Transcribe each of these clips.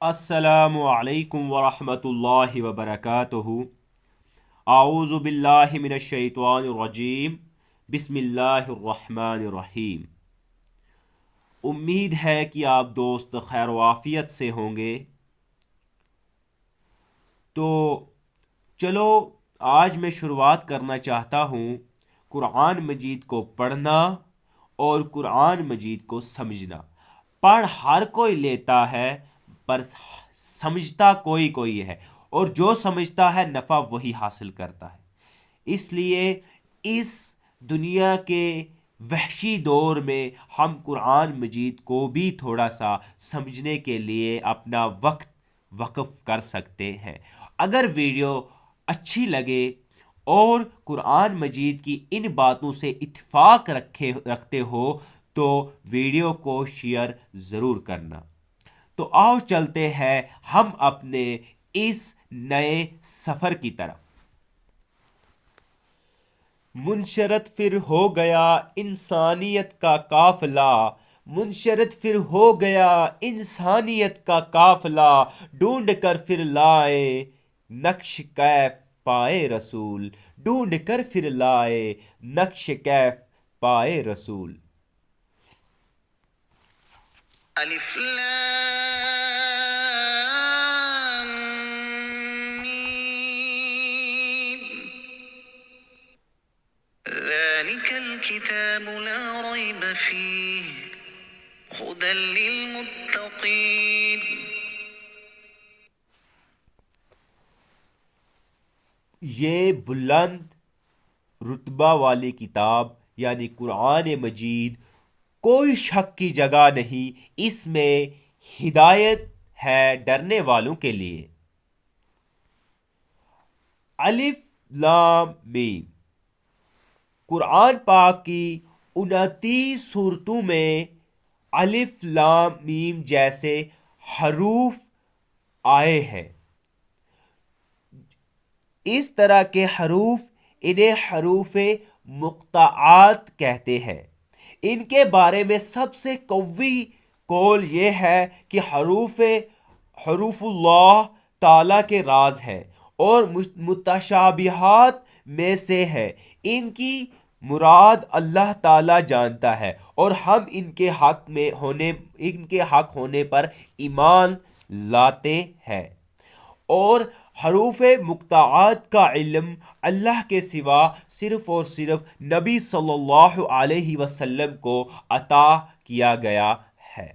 السلام علیکم ورحمۃ اللہ وبرکاتہ۔ اعوذ باللہ من الشیطان الرجیم، بسم اللہ الرحمن الرحیم۔ امید ہے کہ آپ دوست خیر و عافیت سے ہوں گے۔ تو چلو آج میں شروعات کرنا چاہتا ہوں قرآن مجید کو پڑھنا اور قرآن مجید کو سمجھنا۔ پڑھ ہر کوئی لیتا ہے پر سمجھتا کوئی کوئی ہے، اور جو سمجھتا ہے نفع وہی حاصل کرتا ہے۔ اس لیے اس دنیا کے وحشی دور میں ہم قرآن مجید کو بھی تھوڑا سا سمجھنے کے لیے اپنا وقت وقف کر سکتے ہیں۔ اگر ویڈیو اچھی لگے اور قرآن مجید کی ان باتوں سے اتفاق رکھتے ہو تو ویڈیو کو شیئر ضرور کرنا۔ تو آؤ چلتے ہیں ہم اپنے اس نئے سفر کی طرف۔ منشرد پھر ہو گیا انسانیت کا قافلہ، منشرد پھر ہو گیا انسانیت کا قافلہ، ڈھونڈ کر پھر لائے نقش کیف پائے رسول، ڈھونڈ کر پھر لائے نقش کیف پائے رسول۔ الف لام میم ذلك الكتاب لا ريب فيه هدى للمتقين۔ یہ بلند رتبہ والی کتاب یعنی قرآن مجید کوئی شک کی جگہ نہیں، اس میں ہدایت ہے ڈرنے والوں کے لیے۔ الف لام میم، قرآن پاک کی 29 صورتوں میں الف لام میم جیسے حروف آئے ہیں۔ اس طرح کے حروف انہیں حروف مقطعات کہتے ہیں۔ ان کے بارے میں سب سے قوی قول یہ ہے کہ حروف اللہ تعالیٰ کے راز ہیں اور متشابہات میں سے ہے۔ ان کی مراد اللہ تعالیٰ جانتا ہے، اور ہم ان کے حق ہونے پر ایمان لاتے ہیں۔ اور حروف مقطعات کا علم اللہ کے سوا صرف اور صرف نبی صلی اللہ علیہ وسلم کو عطا کیا گیا ہے۔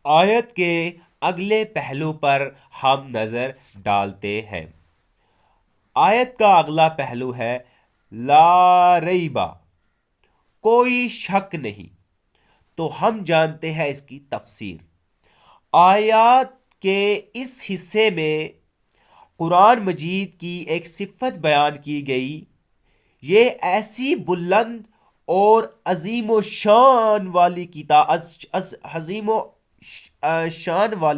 آیت کے اگلے پہلو پر ہم نظر ڈالتے ہیں۔ آیت کا اگلا پہلو ہے لا ریبہ، کوئی شک نہیں۔ تو ہم جانتے ہیں اس کی تفسیر۔ آیات کے اس حصے میں قرآن مجید کی ایک صفت بیان کی گئی۔ یہ ایسی بلند اور عظیم و شان والی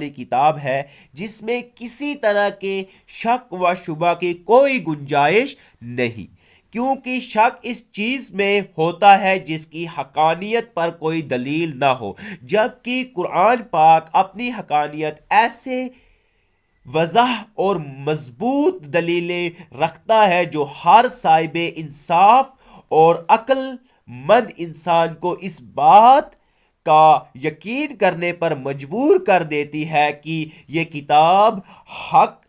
کتاب ہے جس میں کسی طرح کے شک و شبہ کی کوئی گنجائش نہیں، کیونکہ شک اس چیز میں ہوتا ہے جس کی حقانیت پر کوئی دلیل نہ ہو، جبکہ قرآن پاک اپنی حقانیت ایسے واضح اور مضبوط دلیلیں رکھتا ہے جو ہر صاحب انصاف اور عقل مند انسان کو اس بات کا یقین کرنے پر مجبور کر دیتی ہے کہ یہ کتاب حق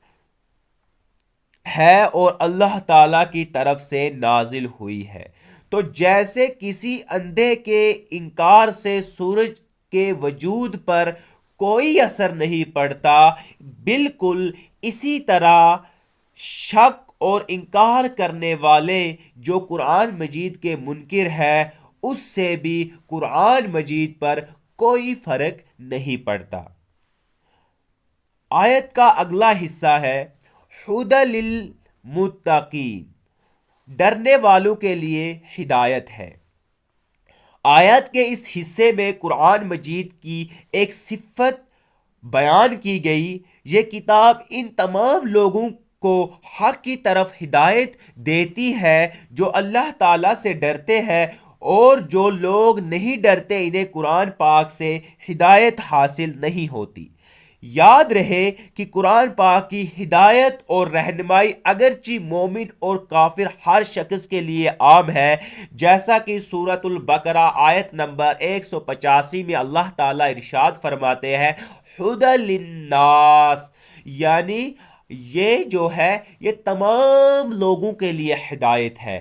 ہے اور اللہ تعالیٰ کی طرف سے نازل ہوئی ہے۔ تو جیسے کسی اندھے کے انکار سے سورج کے وجود پر کوئی اثر نہیں پڑتا، بالکل اسی طرح شک اور انکار کرنے والے جو قرآن مجید کے منکر ہے اس سے بھی قرآن مجید پر کوئی فرق نہیں پڑتا۔ آیت کا اگلا حصہ ہے ہدی للمتقین، ڈرنے والوں کے لیے ہدایت ہے۔ آیت کے اس حصے میں قرآن مجید کی ایک صفت بیان کی گئی۔ یہ کتاب ان تمام لوگوں کو حق کی طرف ہدایت دیتی ہے جو اللہ تعالیٰ سے ڈرتے ہیں اور جو لوگ نہیں ڈرتے انہیں قرآن پاک سے ہدایت حاصل نہیں ہوتی۔ یاد رہے کہ قرآن پاک کی ہدایت اور رہنمائی اگرچہ مومن اور کافر ہر شخص کے لیے عام ہے، جیسا کہ سورۃ البقرہ آیت نمبر 185 میں اللہ تعالیٰ ارشاد فرماتے ہیں ھدی للناس، یعنی یہ جو ہے یہ تمام لوگوں کے لیے ہدایت ہے،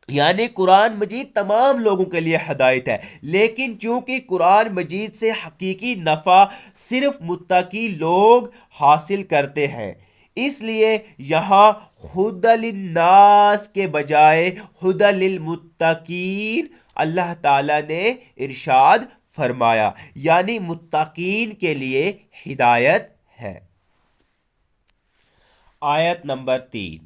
یعنی قرآن مجید تمام لوگوں کے لیے ہدایت ہے۔ لیکن چونکہ قرآن مجید سے حقیقی نفع صرف متقی لوگ حاصل کرتے ہیں، اس لیے یہاں ھدی للناس کے بجائے ھدی للمتقین اللہ تعالیٰ نے ارشاد فرمایا، یعنی متقین کے لیے ہدایت ہے۔ آیت نمبر 3۔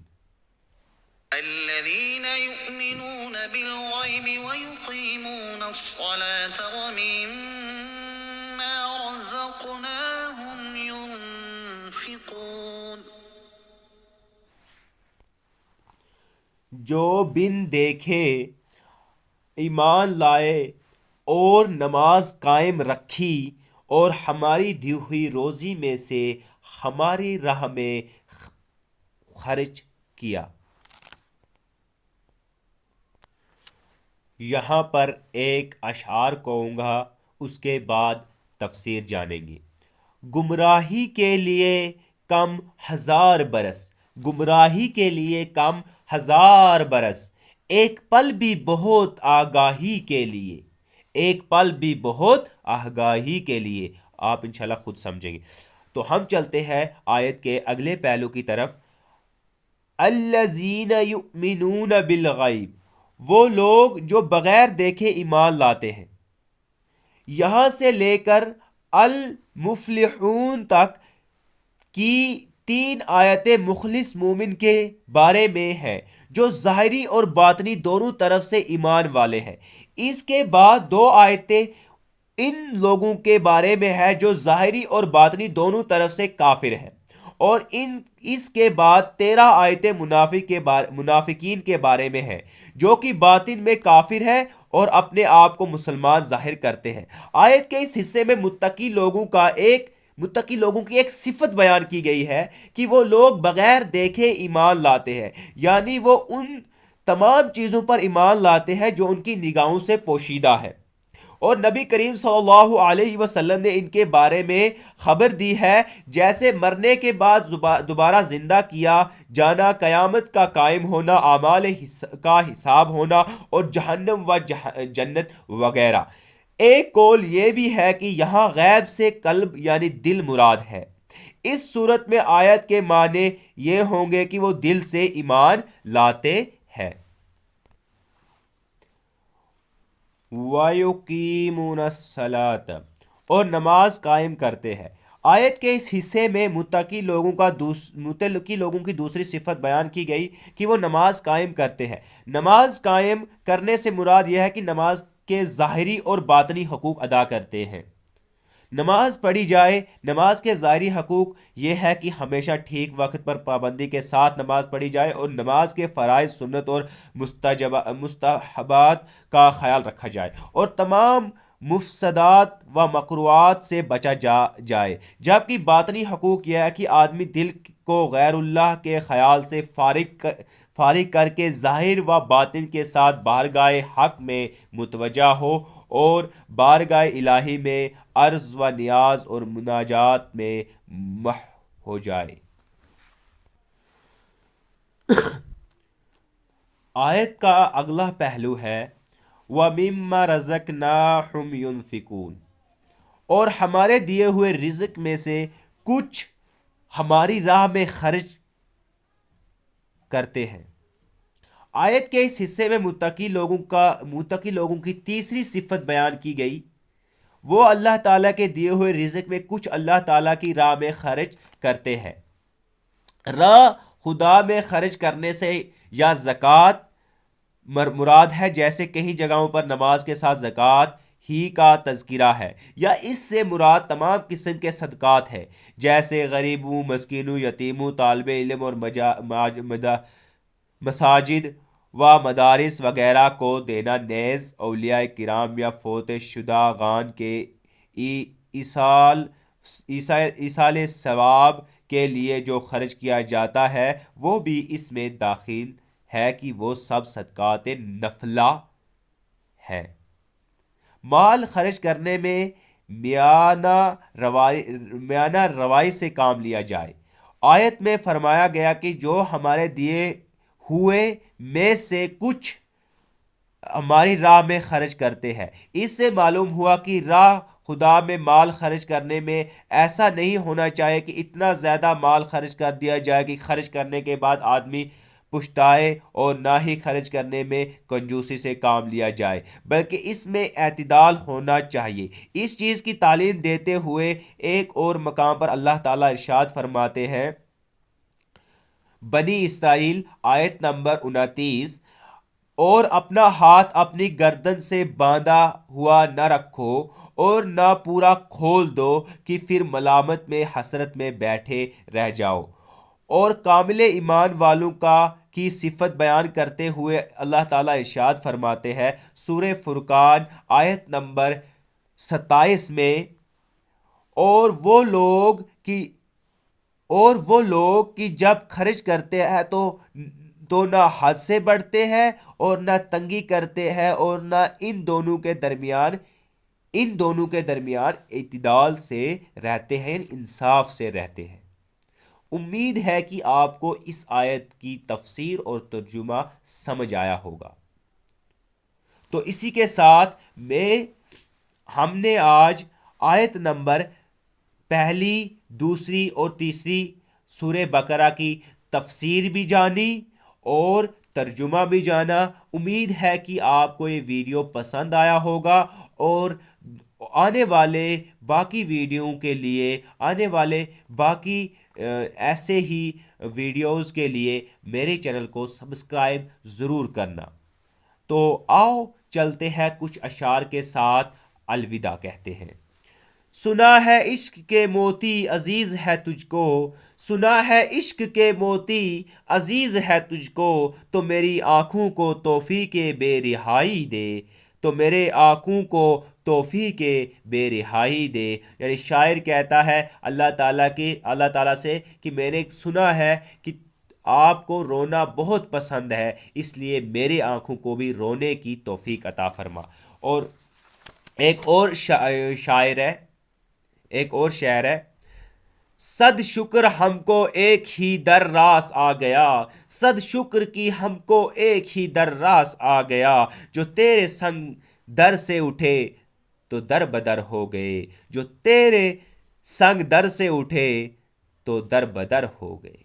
الذين يؤمنون بالغيب ويقيمون الصلاة ومما رزقناهم ينفقون، جو بن دیکھے ایمان لائے اور نماز قائم رکھی اور ہماری دی ہوئی روزی میں سے ہماری راہ میں خرچ کیا۔ یہاں پر ایک اشعار کہوں گا، اس کے بعد تفسیر جانیں گے۔ گمراہی کے لیے کم ہزار برس، گمراہی کے لیے کم ہزار برس، ایک پل بھی بہت آگاہی کے لیے، ایک پل بھی بہت آگاہی کے لیے۔ آپ انشاءاللہ خود سمجھیں گے۔ تو ہم چلتے ہیں آیت کے اگلے پہلو کی طرف۔ الذین یؤمنون بالغیب، وہ لوگ جو بغیر دیکھے ایمان لاتے ہیں۔ یہاں سے لے کر المفلحون تک کی 3 آیتیں مخلص مومن کے بارے میں ہیں جو ظاہری اور باطنی دونوں طرف سے ایمان والے ہیں۔ اس کے بعد 2 آیتیں ان لوگوں کے بارے میں ہے جو ظاہری اور باطنی دونوں طرف سے کافر ہیں، اور اس کے بعد 13 آیتیں منافقین کے بارے میں ہیں جو کہ باطن میں کافر ہیں اور اپنے آپ کو مسلمان ظاہر کرتے ہیں۔ آیت کے اس حصے میں متقی لوگوں کی ایک صفت بیان کی گئی ہے کہ وہ لوگ بغیر دیکھے ایمان لاتے ہیں، یعنی وہ ان تمام چیزوں پر ایمان لاتے ہیں جو ان کی نگاہوں سے پوشیدہ ہے، اور نبی کریم صلی اللہ علیہ وسلم نے ان کے بارے میں خبر دی ہے، جیسے مرنے کے بعد دوبارہ زندہ کیا جانا، قیامت کا قائم ہونا، اعمال کا حساب ہونا، اور جہنم و جنت وغیرہ۔ ایک قول یہ بھی ہے کہ یہاں غیب سے قلب یعنی دل مراد ہے۔ اس صورت میں آیت کے معنی یہ ہوں گے کہ وہ دل سے ایمان لاتے ہیں۔ وَيُقِيمُونَ الصَّلَاةَ، اور نماز قائم کرتے ہیں۔ آیت کے اس حصے میں متقی لوگوں کی دوسری صفت بیان کی گئی کہ وہ نماز قائم کرتے ہیں۔ نماز قائم کرنے سے مراد یہ ہے کہ نماز کے ظاہری اور باطنی حقوق ادا کرتے ہیں۔ نماز پڑھی جائے۔ نماز کے ظاہری حقوق یہ ہے کہ ہمیشہ ٹھیک وقت پر پابندی کے ساتھ نماز پڑھی جائے اور نماز کے فرائض، سنت اور مستحبات کا خیال رکھا جائے، اور تمام مفسدات و مکروہات سے بچا جائے۔ جبکہ باطنی حقوق یہ ہے کہ آدمی دل کو غیر اللہ کے خیال سے فارغ کر کے ظاہر و باطن کے ساتھ بارگاہ حق میں متوجہ ہو، اور بارگاہ الہی میں عرض و نیاز اور مناجات میں محو ہو جائے۔ آیت کا اگلا پہلو ہے وَمِمَّا رَزَقْنَاهُمْ يُنْفِقُونَ، اور ہمارے دیے ہوئے رزق میں سے کچھ ہماری راہ میں خرچ کرتے ہیں۔ آیت کے اس حصے میں متقی لوگوں کی تیسری صفت بیان کی گئی، وہ اللہ تعالیٰ کے دیے ہوئے رزق میں کچھ اللہ تعالیٰ کی راہ میں خرچ کرتے ہیں۔ راہ خدا میں خرچ کرنے سے یا زکوٰۃ مراد ہے، جیسے کئی جگہوں پر نماز کے ساتھ زکوٰۃ ہی کا تذکرہ ہے، یا اس سے مراد تمام قسم کے صدقات ہے، جیسے غریبوں، مسکینوں، یتیموں، طالب علم اور مساجد و مدارس وغیرہ کو دینا، نیز اولیاء کرام یا فوت شدگان کے ایصال ثواب کے لیے جو خرچ کیا جاتا ہے وہ بھی اس میں داخل ہے کہ وہ سب صدقات نفلہ ہے۔ مال خرچ کرنے میں میانہ روائی سے کام لیا جائے۔ آیت میں فرمایا گیا کہ جو ہمارے دیے ہوئے میں سے کچھ ہماری راہ میں خرچ کرتے ہیں۔ اس سے معلوم ہوا کہ راہ خدا میں مال خرچ کرنے میں ایسا نہیں ہونا چاہیے کہ اتنا زیادہ مال خرچ کر دیا جائے کہ خرچ کرنے کے بعد آدمی پچھتائے، اور نہ ہی خرچ کرنے میں کنجوسی سے کام لیا جائے، بلکہ اس میں اعتدال ہونا چاہیے۔ اس چیز کی تعلیم دیتے ہوئے ایک اور مقام پر اللہ تعالیٰ ارشاد فرماتے ہیں، بنی اسرائیل آیت نمبر 29، اور اپنا ہاتھ اپنی گردن سے باندھا ہوا نہ رکھو اور نہ پورا کھول دو کہ پھر ملامت میں حسرت میں بیٹھے رہ جاؤ۔ اور کامل ایمان والوں کی صفت بیان کرتے ہوئے اللہ تعالیٰ ارشاد فرماتے ہیں سورہ فرقان آیت نمبر 27 میں، اور وہ لوگ کہ جب خرچ کرتے ہیں تو نہ حد سے بڑھتے ہیں اور نہ تنگی کرتے ہیں، اور نہ ان دونوں کے درمیان اعتدال سے رہتے ہیں، انصاف سے رہتے ہیں۔ امید ہے کہ آپ کو اس آیت کی تفسیر اور ترجمہ سمجھ آیا ہوگا۔ تو اسی کے ساتھ ہم نے آج آیت نمبر 1، 2 اور 3 سورہ بقرہ کی تفسیر بھی جانی اور ترجمہ بھی جانا۔ امید ہے کہ آپ کو یہ ویڈیو پسند آیا ہوگا، اور آنے والے باقی ویڈیو کے لیے، آنے والے باقی ایسے ہی ویڈیوز کے لیے میرے چینل کو سبسکرائب ضرور کرنا۔ تو آؤ چلتے ہیں کچھ اشعار کے ساتھ الوداع کہتے ہیں۔ سنا ہے عشق کے موتی عزیز ہے تجھ کو، سنا ہے عشق کے موتی عزیز ہے تجھ کو، تو میری آنکھوں کو توفیق بے رہائی دے، تو میرے آنکھوں کو توفیق بے رہائی دے۔ یعنی شاعر کہتا ہے اللہ تعالیٰ سے کہ میں نے سنا ہے کہ آپ کو رونا بہت پسند ہے، اس لیے میرے آنکھوں کو بھی رونے کی توفیق عطا فرما۔ اور ایک اور شاعر ہے، صد شکر ہم کو ایک ہی در راس آ گیا، صد شکر کی ہم کو ایک ہی در راس آ گیا، جو تیرے سنگ در سے اٹھے تو در بدر ہو گئے، جو تیرے سنگ در سے اٹھے تو در بدر ہو گئے۔